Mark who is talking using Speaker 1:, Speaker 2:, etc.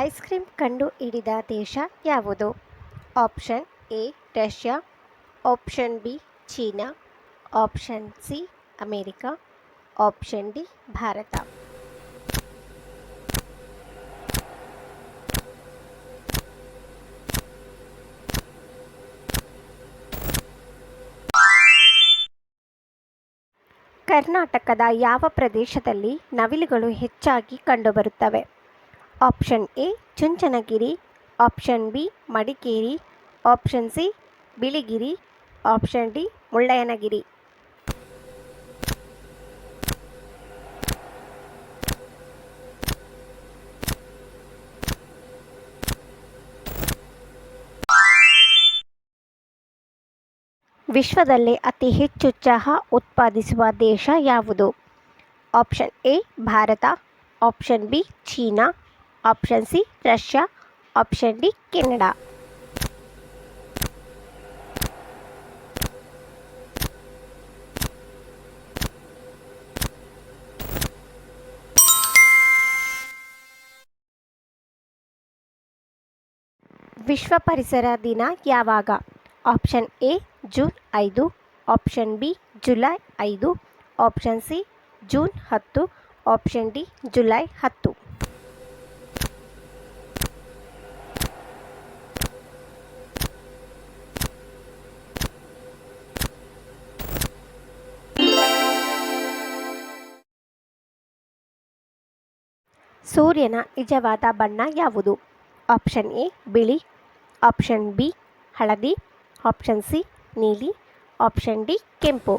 Speaker 1: Ice cream ಕಂಡುಹಿಡಿದ ದೇಶ ಯಾವುದು? Option A Russia, option B China, option C America, option D Bharat. ಕರ್ನಾಟಕದ ಯಾವ ಪ್ರದೇಶದಲ್ಲಿ ನವಿಲುಗಳು ಹೆಚ್ಚಾಗಿ ಕಂಡುಬರುತ್ತವೆ? Option A Chunchanagiri, option B Madikeri, option C Biligiri, option D Mullayanagiri. ವಿಶ್ವದಲ್ಲೇ ಅತಿ ಹೆಚ್ಚು ಚಹಾ ಉತ್ಪಾದಿಸುವ ದೇಶ ಯಾವುದು? Option A Bharat, option B China, option C Russia, option D Canada. ವಿಶ್ವ ಪರಿಸರ ದಿನ ಯಾವಾಗ? Option A June 5, option B July 5, option C June 10, option D July 10. ಸೂರ್ಯನ ನಿಜವಾದ ಬಣ್ಣ ಯಾವುದು? ಆಪ್ಷನ್ ಎ ಬಿಳಿ, ಆಪ್ಷನ್ ಬಿ ಹಳದಿ, ಆಪ್ಷನ್ ಸಿ ನೀಲಿ, ಆಪ್ಷನ್ ಡಿ ಕೆಂಪು.